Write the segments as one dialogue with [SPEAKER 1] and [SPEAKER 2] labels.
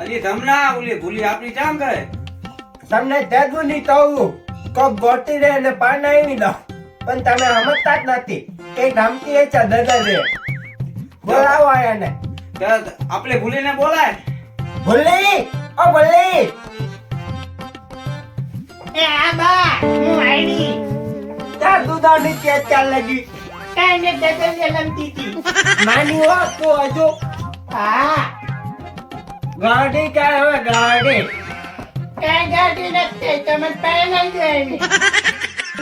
[SPEAKER 1] અલી ધમના ઓલી ભૂલી આપણી જામ કરે.
[SPEAKER 2] તમને તેજવું નહીં કહું કોક ગોતી રે ને પાન આવી દો પણ તમે સમજતા જ નથી એક ધમકી છે દાદા રે બોલાવો આયાને
[SPEAKER 1] આપણે ભૂલીને બોલાય.
[SPEAKER 2] ભૂલી ઓ ભૂલી
[SPEAKER 3] એ આ બા હું આઈડી
[SPEAKER 2] તાર દૂધા નીચે ચાલ લગી
[SPEAKER 3] કાઈ ને દગલે લમતી હતી
[SPEAKER 2] માની હો તો હજુ
[SPEAKER 3] હા
[SPEAKER 2] ગાડી ક્યાં હવે ગાડી
[SPEAKER 3] કાઈ ગાડી નથી તમે પહેલા જ આવી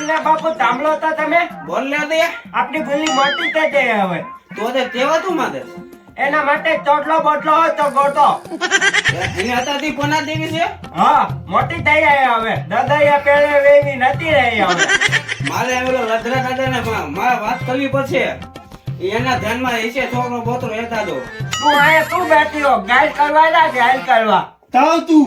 [SPEAKER 2] ના બાપુ સાંભળો તો તમે
[SPEAKER 1] બોલ લે દે.
[SPEAKER 2] આપણી ભૂલી મોટી થઈ ગઈ હવે
[SPEAKER 1] તો તે કેવા તું માદે
[SPEAKER 2] એના માટે ચોટલો બોટલો હોય તો ગોતો
[SPEAKER 1] એને હતાથી કોના દેવી છે.
[SPEAKER 2] હા મોટી થઈ જાય હવે દાદા પેલે વેવી નથી રહી હવે
[SPEAKER 1] મારે આવેલો લધરા દાદાને મારે વાત કરવી પડશે. એના ધ્યાનમાં હશે છોકરો બોતરો રહેતા દો.
[SPEAKER 2] તું આયા શું બેઠી હો ગાઈડ કરવા લા ગાઈડ કરવા
[SPEAKER 4] તાવ તું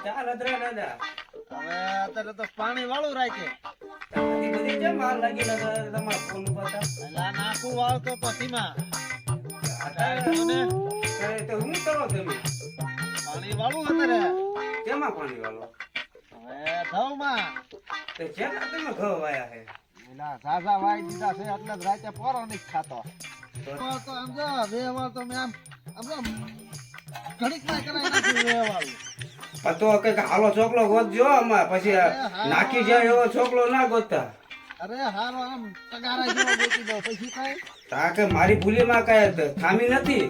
[SPEAKER 1] ચાલ લધરા દાદા.
[SPEAKER 4] હવે અત્યારે તો પાણી વાળું રાખે
[SPEAKER 1] આટલી બધી કેમ વાર લાગી તમારા ફોન ઉપર તો?
[SPEAKER 4] એલા નાખું વાળતો તો ધીમા
[SPEAKER 1] અત્યારે તો હું કરો તમે
[SPEAKER 4] પાણી વાળું અત્યારે
[SPEAKER 1] કેમાં પાણી વાળો?
[SPEAKER 4] હવે ઘઉંમાં
[SPEAKER 1] તે જેના તમે ઘઉં વાયા છે.
[SPEAKER 4] એલા ઝાઝા વાઈ દીધા છે એટલે જ રાતે પોરો નથી ખાતો તો આમ જો બે વાર તો મેં આમ જો ઘડીક માં કરાઈ નાખ્યું બે વાળું
[SPEAKER 1] પણ તો કઈક હાલો છોકરો ગોતજો આમાં પછી નાખી જાય એવો છોકરો ના ગોતતા.
[SPEAKER 4] અરે હારો આમ તગારા જેવો ગોતી દો પછી કઈ
[SPEAKER 1] તા કે મારી ભૂલીમાં કઈ ખામી નથી.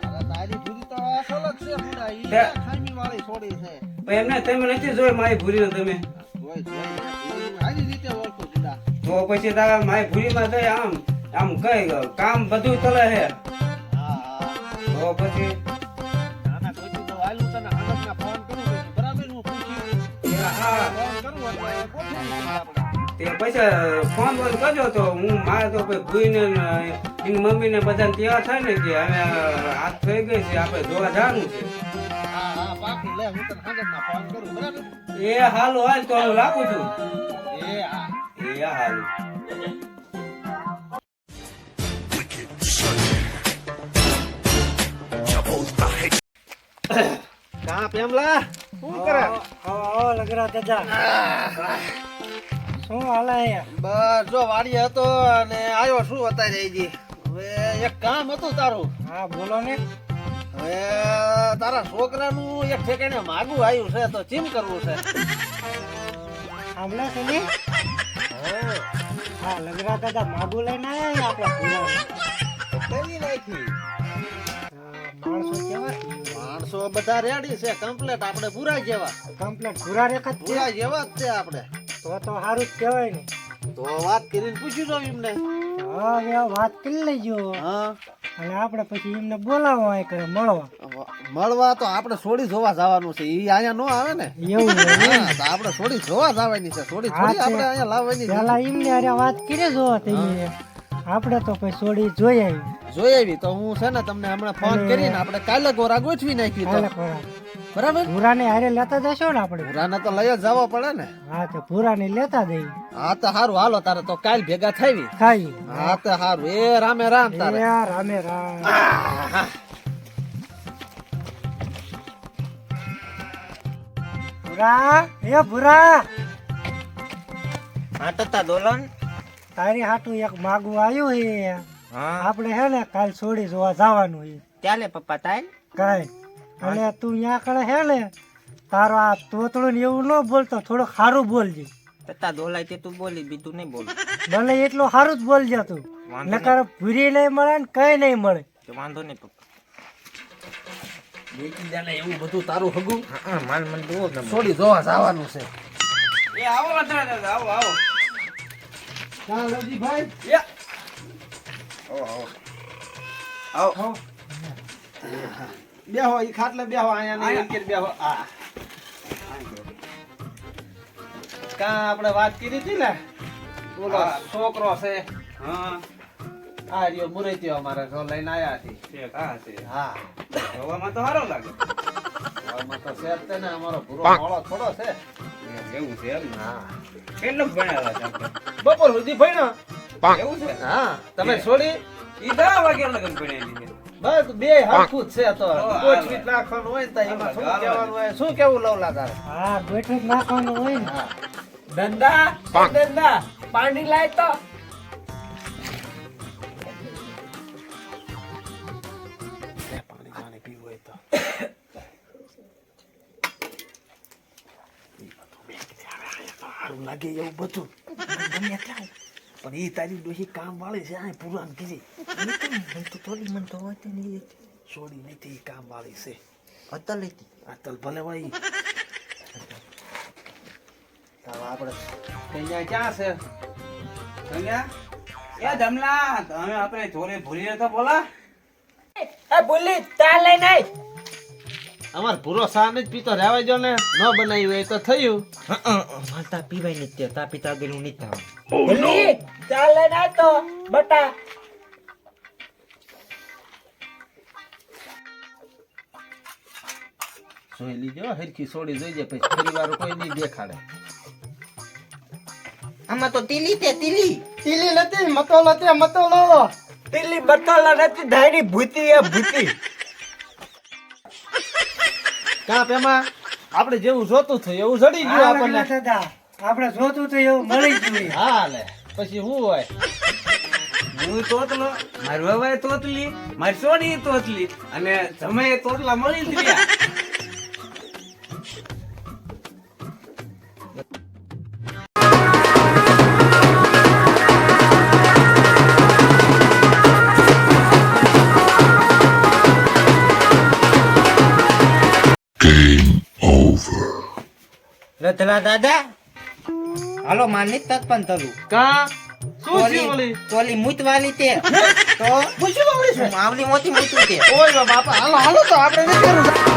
[SPEAKER 4] અરે તારી ભૂરી તો અસલ જ છે પૂરા ઈ
[SPEAKER 1] તે-
[SPEAKER 4] ખામી વાળી છોડી છે
[SPEAKER 1] પણ એમને તમે નથી જોઈ મારી ભૂલીને તમે
[SPEAKER 4] જોઈ આવી રીતે ઓળખો જુદા
[SPEAKER 1] તો પછી તારા મારી ભૂલીમાં જઈ આમ આમ કઈ કામ બધું ચલે છે.
[SPEAKER 4] હા
[SPEAKER 1] તો પછી
[SPEAKER 4] નાના કોઈ તો આલું તને હંગતના ફોન કરું છું બરાબર હું પૂછ્યું
[SPEAKER 1] હા
[SPEAKER 4] ફોન કરું એટલે ગોઠવી દઈશું આપણે
[SPEAKER 1] તે પછી ફોન બોન કરજો તો હું મારે તો કોઈ ભૂઈને ને એની મમ્મીને બધાને તૈયાર થાય ને કે હવે હાથ થઈ ગઈ છે આપણે જોવા જવાનું છે.
[SPEAKER 4] હા હા બાકી લે હું તને હંગતના ફોન કરું બરાબર
[SPEAKER 1] એ હાલો હાલ તો હું લાગુ છું.
[SPEAKER 4] એ હા
[SPEAKER 1] એ હાલો.
[SPEAKER 4] કા પેમલા શું કરે
[SPEAKER 2] ઓ લગરા દાદા શું હાલે
[SPEAKER 4] બસ જો વાડી હતો અને આવ્યો શું અત્યારે જી હવે એક કામ હતું તારું
[SPEAKER 2] હા બોલો ને
[SPEAKER 4] હવે તારા છોકરાનું એક ઠેકાણે માગું આવ્યું છે તો ચીમ કરવું છે
[SPEAKER 2] સાંભળે છે ને હા લગરા દાદા માગું લઈને આવ્યા આપણા
[SPEAKER 4] કરી નાખી
[SPEAKER 2] માણસો કેવા
[SPEAKER 4] માણસો બધા રેડી છે કમ્પ્લેટ આપણે પૂરા જેવા
[SPEAKER 2] કમ્પ્લેટ પૂરા રેખા જ છે
[SPEAKER 4] પૂરા જેવા જ છે આપણે
[SPEAKER 2] તો સારું જ કહેવાય ને
[SPEAKER 4] તો વાત કરીને પૂછ્યું જો એમને
[SPEAKER 2] હા હવે વાત કરી લેજો
[SPEAKER 4] હા
[SPEAKER 2] અને આપણે પછી એમને બોલાવવા હોય કરે મળવા
[SPEAKER 4] મળવા તો આપણે સોડી જોવા જવાનું છે ઈ અહીંયા નો આવે ને
[SPEAKER 2] એવું હોય.
[SPEAKER 4] હા તો આપણે સોડી જોવા જવાની છે સોડી થોડી આપણે અહીંયા લાવવાની છે
[SPEAKER 2] પેલા એમને અરે વાત કરી જો તમે આપણે તો પછી છોડી જોઈ આવી
[SPEAKER 4] જોઈ આવી તો હું છે ને તમને હમણાં ફોન કરીને આપણે કાલે ગોરા ગોઠવી નાખી તો
[SPEAKER 2] કાલે ખોરા
[SPEAKER 4] બરાબર
[SPEAKER 2] ભૂરાને હારે લેતા જશો ને આપણે
[SPEAKER 4] ભૂરાને તો લઈ જ જવો પડે ને
[SPEAKER 2] હા તો ભૂરાને લેતા દઈ
[SPEAKER 4] હા તો સારું હાલો તારે તો કાલ ભેગા થાવી
[SPEAKER 2] ખાઈ
[SPEAKER 4] હા તો સારું એ રામે રામ તારે
[SPEAKER 2] રામે રામ ભૂરા એ ભૂરા
[SPEAKER 1] હા ટતા દોલન.
[SPEAKER 2] તારી હાટું એક માગું આવ્યું છે આપણે હે ને કાલ છોડી જોવા જવાનું છે
[SPEAKER 1] ચાલે પપ્પા તાય.
[SPEAKER 2] કાઈ અને તું ત્યાં કણે હે ને તારો આ તોતળું ને એવું ન બોલતો થોડું સારું બોલજે
[SPEAKER 1] ટતા દોલાય તે તું બોલી બીજું નહીં બોલ.
[SPEAKER 2] ભલે એટલું સારું જ બોલજે તું નકર ભૂરી નહીં મળે ને કઈ નહીં મળે
[SPEAKER 1] વાંધો નહીં પપ્પા.
[SPEAKER 4] એવું બધું તારું હગું
[SPEAKER 1] માન મન દો તમે.
[SPEAKER 4] સોડી જોવા જવાનું છે
[SPEAKER 1] એ આવો લધરા દાદા આવો આવો.
[SPEAKER 4] ચાલ ભાઈ
[SPEAKER 1] એ આવો આવો આવો.
[SPEAKER 4] બેહો ઈ ખાટલે બેહો અહીંયા નહીં કે બેહો આ કા આપણે વાત કરી હતી ને બોલો છોકરો છે
[SPEAKER 1] હા
[SPEAKER 4] આ રહ્યો મુરૈતીઓ અમારે જો લઈને આયા હતી
[SPEAKER 1] છે કા છે.
[SPEAKER 4] હા
[SPEAKER 1] જોવામાં તો સારો લાગે.
[SPEAKER 4] આમાં તો છે જ તે ને, અમારો ભૂરો મોળો થોડો છે.
[SPEAKER 1] એવું છે એમ ને?
[SPEAKER 4] હા.
[SPEAKER 1] કેટલું ભણેલા છે આપણે?
[SPEAKER 4] બપોર સુધી ભણ્યો.
[SPEAKER 1] એવું છે?
[SPEAKER 4] હા, તમે છોડી
[SPEAKER 1] ઈ 10 વાગ્યા લગન ભણેલી છે.
[SPEAKER 4] બસ બે હરખું જ છે તો
[SPEAKER 1] હાલે.
[SPEAKER 4] કોચવીટ નાખવાનું હોય ને તો એમાં શું
[SPEAKER 1] હાલે.
[SPEAKER 4] કહેવાનું હોય, શું કેવું લવલા તારે?
[SPEAKER 2] હા બેઠક નાખવાનું હોય ને
[SPEAKER 4] હા.
[SPEAKER 2] ધંધા પાણી લાય તો
[SPEAKER 4] પાણી પીવું હોય તો સારું લાગે એવું બધું ગમે ત્યાં. પણ એ તારી ડોશી કામ વાળી છે આ પુરાણ કીધી
[SPEAKER 2] થોડી મન તો હોય ને
[SPEAKER 4] છોડી નથી ઈ કામ વાળી છે
[SPEAKER 2] અતલ હતી
[SPEAKER 4] આતલ ભલે હોય ઈ. તાવ આપણે અહીંયા ક્યાં છે?
[SPEAKER 1] સમજ્યા? એ ધમલા, તમે આપણે જોડે ભૂલી તો બોલા.
[SPEAKER 2] એ બોલી તા લઈને આય
[SPEAKER 4] અમાર ભૂરો સા જ પીતો રહેવા જો ને, ન બનાવ્યું હોય તો થયું.
[SPEAKER 2] માતા પીવાય નથી તે તા પીતા ગેલું નહીં થાવ બોલી તા લઈને આય તો બટા
[SPEAKER 4] જોઈ લીજો હરખી છોડી જોઈજે પછી ફરી વાર કોઈ નહીં દેખાડે.
[SPEAKER 2] આમાં તો તીલી તે તીલી
[SPEAKER 4] તીલી નથી મતોલો તે મતોલો.
[SPEAKER 2] તીલી બતોલા નથી ધાયરી ભૂતી એ ભૂતી
[SPEAKER 4] કાપ એમાં આપણે જેવું જોતું થયું એવું જડી ગયું આપણને.
[SPEAKER 2] આપણે જોતું તો એવું મળી ગયું
[SPEAKER 4] હા લે પછી શું હોય?
[SPEAKER 1] હું તોતલો, મારી વવાય તોતલી, મારી સોડી તોતલી, અને તમે તોતલા મળી જ રહ્યા.
[SPEAKER 2] રતલા દાદા હાલો માની તત પણ તલું
[SPEAKER 4] કા શું છે ઓલી?
[SPEAKER 2] તોલી મૂતવાલી તે તો
[SPEAKER 4] પૂછ્યું ઓલી છે?
[SPEAKER 2] આવલી મોતી મૂતું તે
[SPEAKER 4] ઓય બાપા હાલો હાલો તો આપણે નથી કરવું.